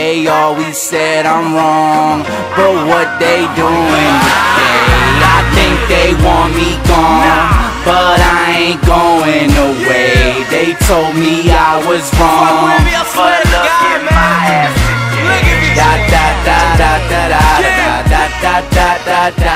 They always said I'm wrong, but what they doing today? I think they want me gone, but I ain't going away. They told me I was wrong, but look at my ass today. Da da da da da da da da da da.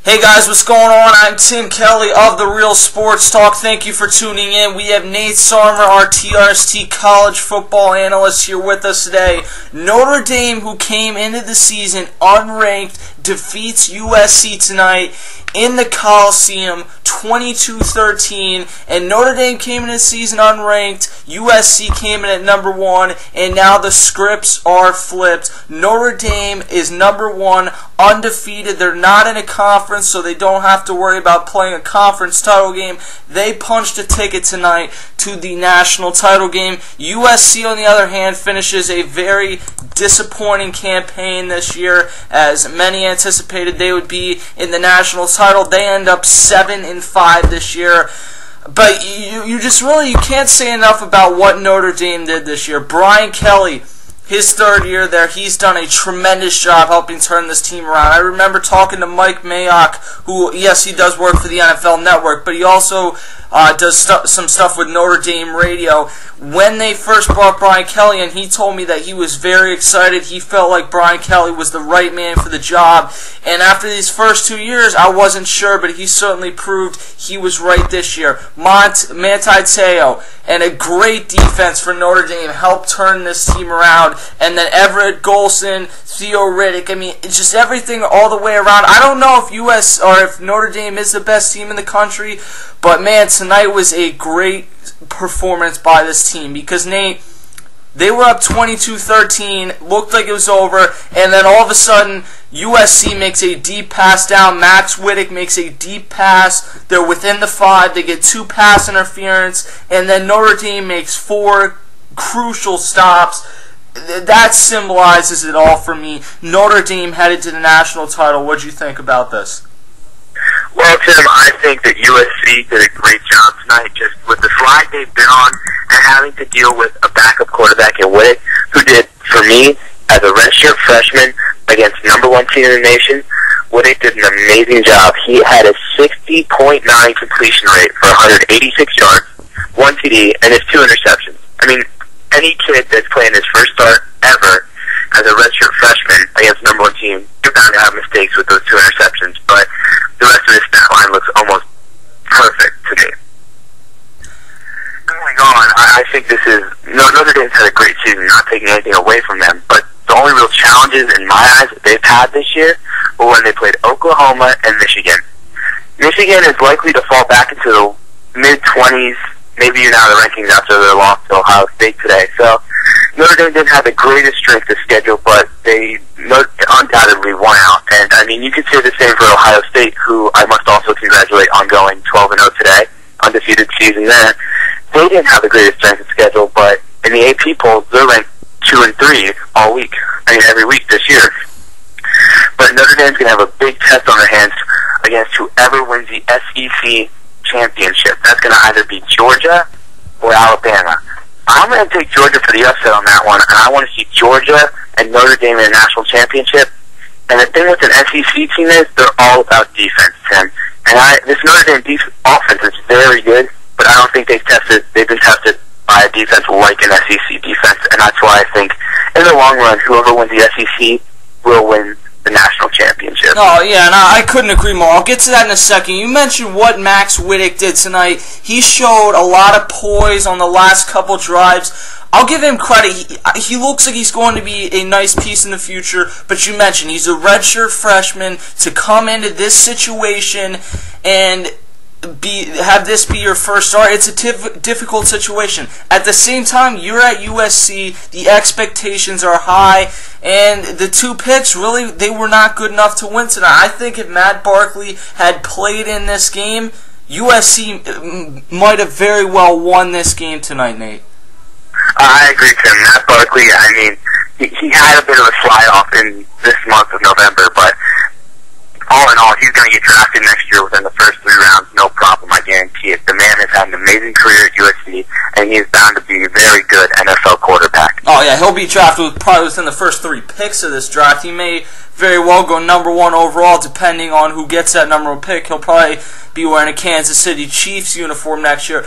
Hey guys, what's going on? I'm Tim Kelly of The Real Sports Talk. Thank you for tuning in. We have Nate Sarmir, our TRST college football analyst, here with us today. Notre Dame, who came into the season unranked, defeats USC tonight in the Coliseum 22-13, and Notre Dame came into the season unranked, USC came in at number 1, and now the scripts are flipped. Notre Dame is number 1, undefeated. They're not in a conference, so they don't have to worry about playing a conference title game. They punched a ticket tonight to the national title game. USC, on the other hand, finishes a very disappointing campaign this year, as many anticipated they would be in the national title. They end up 7-5 this year. But you can't say enough about what Notre Dame did this year. Brian Kelly, his third year there, he's done a tremendous job helping turn this team around. I remember talking to Mike Mayock, who, yes, he does work for the NFL Network, but he also does some stuff with Notre Dame Radio. When they first brought Brian Kelly in, he told me that he was very excited. He felt like Brian Kelly was the right man for the job. And after these first 2 years, I wasn't sure, but he certainly proved he was right this year. Manti and a great defense for Notre Dame helped turn this team around. And then Everett Golson, Theo Riddick, I mean, it's just everything all the way around. I don't know if Notre Dame is the best team in the country, but man, tonight was a great performance by this team, because Nate, they were up 22-13, looked like it was over, and then all of a sudden USC makes a deep pass down. Max Whittick makes a deep pass. They're within the 5. They get 2 pass interference, and then Notre Dame makes 4 crucial stops. That symbolizes it all for me. Notre Dame headed to the national title. What'd you think about this? Well, Tim, I think that USC did a great job tonight, just with the slide they've been on and having to deal with a backup quarterback in Whittick, who did, for me, as a redshirt freshman against number 1 team in the nation, Whittick did an amazing job. He had a 60.9 completion rate for 186 yards, 1 TD, and his 2 interceptions. I mean, any kid that's playing his first start ever as a redshirt freshman against number 1 team, you're bound to have mistakes with those 2 interceptions, but the rest of his stat line looks almost perfect to me. Going on, I think Notre Dame's had a great season, not taking anything away from them, but the only real challenges in my eyes that they've had this year were when they played Oklahoma and Michigan. Michigan is likely to fall back into the mid-20s, maybe even out of the rankings after their loss to Ohio State today. So Notre Dame didn't have the greatest strength of schedule, but they undoubtedly won out. And, I mean, you could say the same for Ohio State, who I must also congratulate on going 12-0 today, undefeated season there. They didn't have the greatest strength of schedule, but in the AP polls, they're ranked 2 and 3 all week. I mean, every week this year. But Notre Dame's going to have a big test on their hands against whoever wins the SEC championship. That's going to either be Georgia or Alabama. I'm going to take Georgia for the upset on that one, and I want to see Georgia and Notre Dame in a national championship. And the thing with an SEC team is they're all about defense, Tim. And this Notre Dame offense is very good, but I don't think they've been tested by a defense like an SEC defense, and that's why I think in the long run, whoever wins the SEC will win the national championship. Oh, yeah, and I couldn't agree more. I'll get to that in a second. You mentioned what Max Whittick did tonight. He showed a lot of poise on the last couple drives. I'll give him credit. He looks like he's going to be a nice piece in the future, but you mentioned he's a redshirt freshman. To come into this situation and have this be your first start, it's a difficult situation. At the same time, you're at USC, the expectations are high, and the 2 picks, really, they were not good enough to win tonight. I think if Matt Barkley had played in this game, USC might have very well won this game tonight, Nate. I agree, Tim. Matt Barkley, I mean, he had a bit of a slide-off in this month of November, but all in all, he's going to get drafted next year within the first 3 rounds, no problem. I guarantee it. The man has had an amazing career at USC, and he is bound to be a very good NFL quarterback. Oh, yeah, he'll be drafted probably within the first 3 picks of this draft. He may very well go number 1 overall, depending on who gets that number 1 pick. He'll probably be wearing a Kansas City Chiefs uniform next year.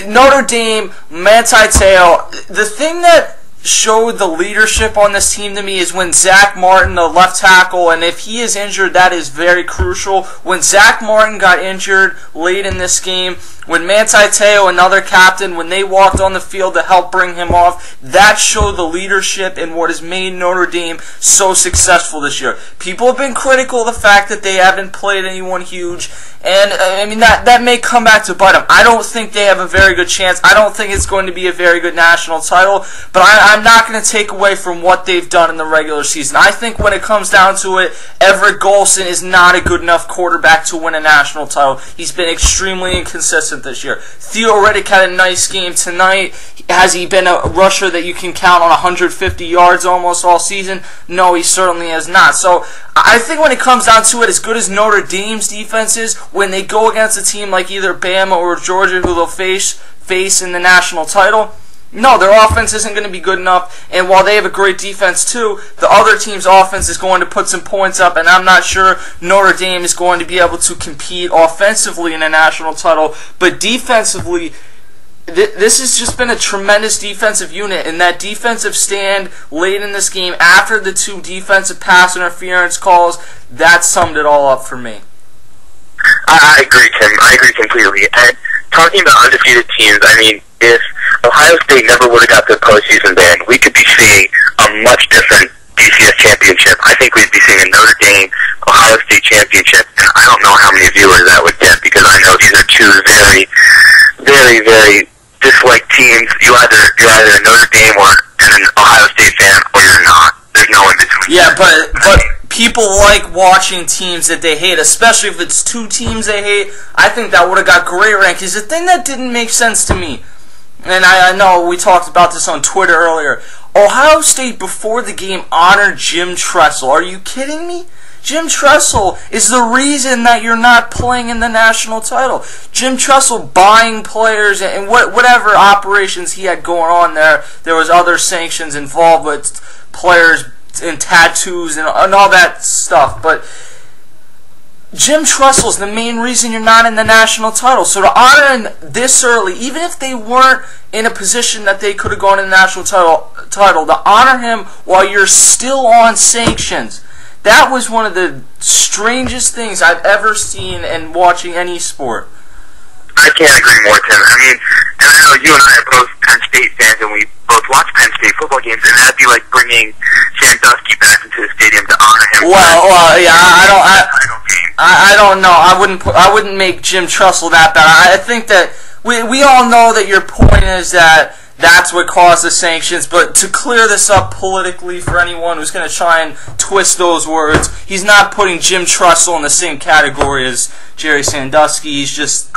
Notre Dame, Manti, the thing that showed the leadership on this team to me is when Zach Martin, the left tackle, and if he is injured, that is very crucial. When Zach Martin got injured late in this game, when Manti, another captain, when they walked on the field to help bring him off, that showed the leadership in what has made Notre Dame so successful this year. People have been critical of the fact that they haven't played anyone huge, and I mean that may come back to bite them. I don't think they have a very good chance. I don't think it's going to be a very good national title, but I'm not going to take away from what they've done in the regular season. I think when it comes down to it, Everett Golson is not a good enough quarterback to win a national title. He's been extremely inconsistent this year. Theo Riddick had a nice game tonight. Has he been a rusher that you can count on 150 yards almost all season? No, he certainly has not. So I think when it comes down to it, as good as Notre Dame's defense is, when they go against a team like either Bama or Georgia who they'll face in the national title, no, their offense isn't going to be good enough, and while they have a great defense too, the other team's offense is going to put some points up, and I'm not sure Notre Dame is going to be able to compete offensively in a national title, but defensively, this has just been a tremendous defensive unit, and that defensive stand late in this game after the 2 defensive pass interference calls, that summed it all up for me. I agree, Tim. I agree completely. And talking about undefeated teams, I mean, if Ohio State never would have got the postseason ban, we could be seeing a much different BCS championship. I think we'd be seeing a Notre Dame Ohio State championship, and I don't know how many viewers that would get, because I know these are 2 very, very, very disliked teams. You're either a Notre Dame or an Ohio State fan, or you're not. There's no in between. Yeah, but people like watching teams that they hate, especially if it's 2 teams they hate. I think that would have got great rankings. The thing that didn't make sense to me, and I know we talked about this on Twitter earlier, Ohio State before the game honored Jim Tressel. Are you kidding me? Jim Tressel is the reason that you're not playing in the national title. Jim Tressel buying players and whatever operations he had going on there. There was other sanctions involved with players and tattoos and all that stuff. But Jim Tressel is the main reason you're not in the national title. So to honor him this early, even if they weren't in a position that they could have gone in the national title, to honor him while you're still on sanctions, that was one of the strangest things I've ever seen in watching any sport. I can't agree more, Tim. I mean, and I know you and I are both Penn State fans, and we both watch Penn State football games, and that'd be like bringing Sandusky back into the stadium to honor him. Well, yeah, I don't know. I wouldn't make Jim Tressel that bad. I think that we all know that your point is that that's what caused the sanctions, but to clear this up politically for anyone who's going to try and twist those words, he's not putting Jim Tressel in the same category as Jerry Sandusky. He's just,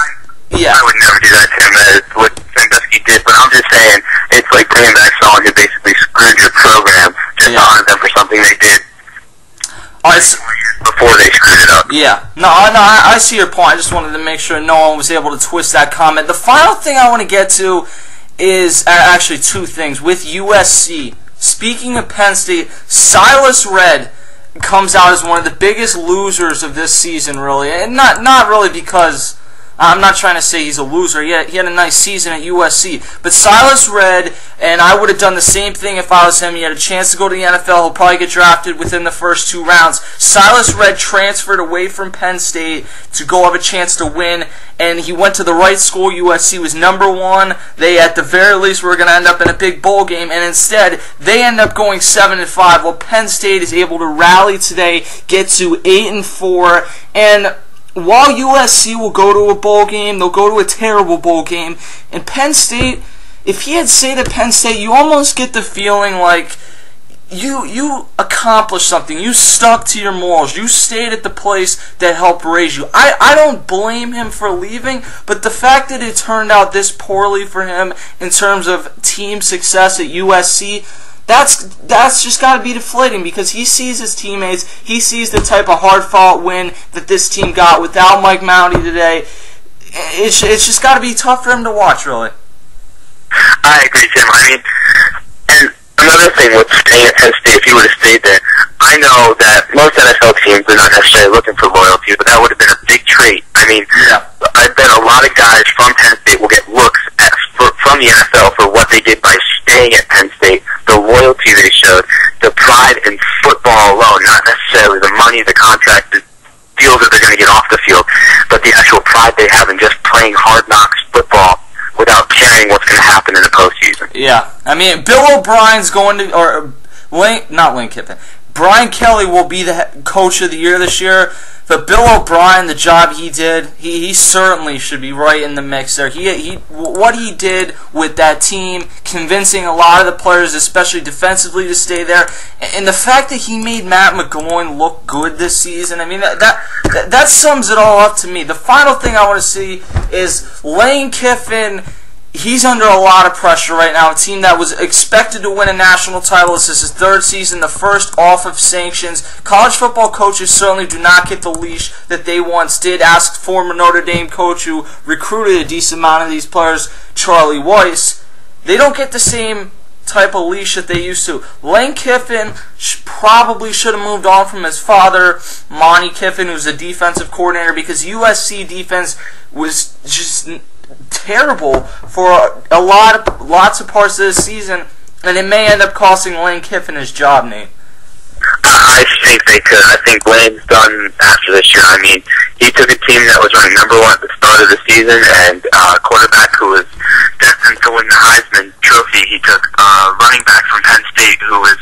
yeah. I would never do that to him, as what Sandusky did, but I'm just saying, it's like bringing back someone who basically screwed your program, just to honor them for something they did before they screwed it up. Yeah. No, I see your point. I just wanted to make sure no one was able to twist that comment. The final thing I want to get to is actually 2 things. With USC, speaking of Penn State, Silas Redd comes out as one of the biggest losers of this season, really. And not really because I'm not trying to say he's a loser. He had a nice season at USC. But Silas Redd, and I would have done the same thing if I was him. He had a chance to go to the NFL. He'll probably get drafted within the first 2 rounds. Silas Redd transferred away from Penn State to go have a chance to win, and he went to the right school. USC was number 1. They, at the very least, were going to end up in a big bowl game, and instead, they end up going 7-5. Well, Penn State is able to rally today, get to 8-4, and while USC will go to a bowl game, they'll go to a terrible bowl game, and Penn State, if he had stayed at Penn State, you almost get the feeling like you accomplished something. You stuck to your morals. You stayed at the place that helped raise you. I don't blame him for leaving, but the fact that it turned out this poorly for him in terms of team success at USC, that's just got to be deflating, because he sees his teammates, he sees the type of hard-fought win that this team got without Mike Manti today. it's just got to be tough for him to watch, really. I agree, Tim. I mean, and another thing with staying at Penn State, if he would have stayed there, I know that most NFL teams are not necessarily looking for loyalty, but that would have been a big trait. I mean, I bet a lot of guys from Penn State will get looks from the NFL for what they did by staying at Penn State, the loyalty they showed, the pride in football alone, not necessarily the money, the contract, the deals that they're going to get off the field, but the actual pride they have in just playing hard knocks football without caring what's going to happen in the postseason. Yeah, I mean, Bill O'Brien's going to, or not Lane Kiffin, Brian Kelly will be the coach of the year this year. But Bill O'Brien, the job he did, he certainly should be right in the mix there. What he did with that team, convincing a lot of the players, especially defensively, to stay there, and the fact that he made Matt McGloin look good this season, I mean, that sums it all up to me. The final thing I want to see is Lane Kiffin. He's under a lot of pressure right now. A team that was expected to win a national title. This is his third season, the first off of sanctions. College football coaches certainly do not get the leash that they once did. Ask former Notre Dame coach who recruited a decent amount of these players, Charlie Weiss. They don't get the same type of leash that they used to. Lane Kiffin probably should have moved on from his father, Manti Kiffin, who's a defensive coordinator, because USC defense was just terrible for lots of parts of this season, and it may end up costing Lane Kiffin his job, Nate. I think they could. I think Lane's done after this year. I mean, he took a team that was ranked #1 at the start of the season, and a quarterback who was destined to win the Heisman Trophy. He took a running back from Penn State who was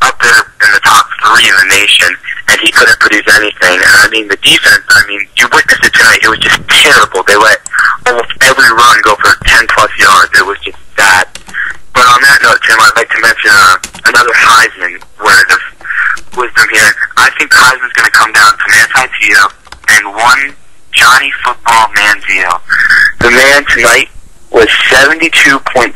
up there in the top 3 in the nation, and he couldn't produce anything. And I mean, the defense, I mean, you witnessed it tonight. It was just terrible. They let almost every run go for 10-plus yards. It was just bad. But on that note, Tim, I'd like to mention another Heisman word of wisdom here. I think the Heisman's going to come down to Manti and one Johnny Football Manziel. The man tonight was 72.7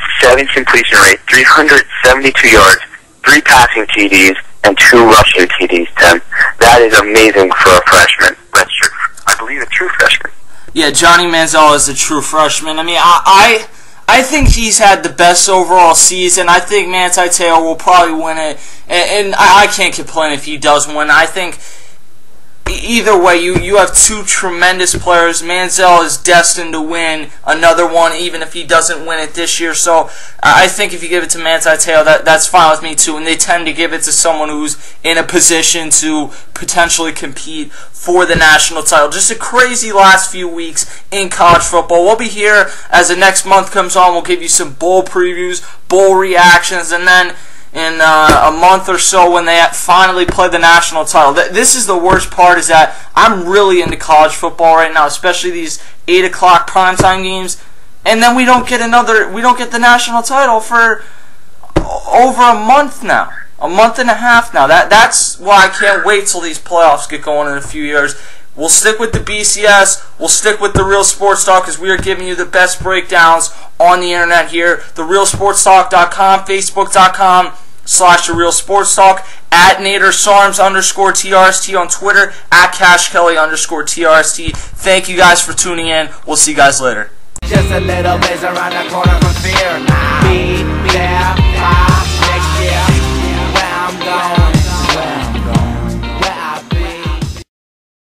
completion rate, 372 yards, 3 passing TDs, and 2 rushing TDs, Tim. That is amazing for a freshman. That's true. I believe a true freshman. Yeah, Johnny Manziel is a true freshman. I mean, I think he's had the best overall season. I think Manti will probably win it, and I can't complain if he does win. I think either way, you have 2 tremendous players. Manziel is destined to win another one, even if he doesn't win it this year. So I think if you give it to Manti, that's fine with me too. And they tend to give it to someone who's in a position to potentially compete for the national title. Just a crazy last few weeks in college football. We'll be here as the next month comes on. We'll give you some bowl previews, bowl reactions, and then in a month or so when they finally play the national title. This is the worst part, is that I'm really into college football right now, especially these 8 o'clock primetime games, and then we don't get the national title for over a month now. A month and a half now. That's why I can't wait till these playoffs get going in a few years. We'll stick with the BCS. We'll stick with the Real Sports Talk, because we are giving you the best breakdowns on the internet here. TheRealSportsTalk.com, Facebook.com/TheRealSportsTalk, at Nader Sarms _TRST on Twitter, at CashKelly _TRST. Thank you guys for tuning in. We'll see you guys later. Just a little ways around the corner from fear. Be there.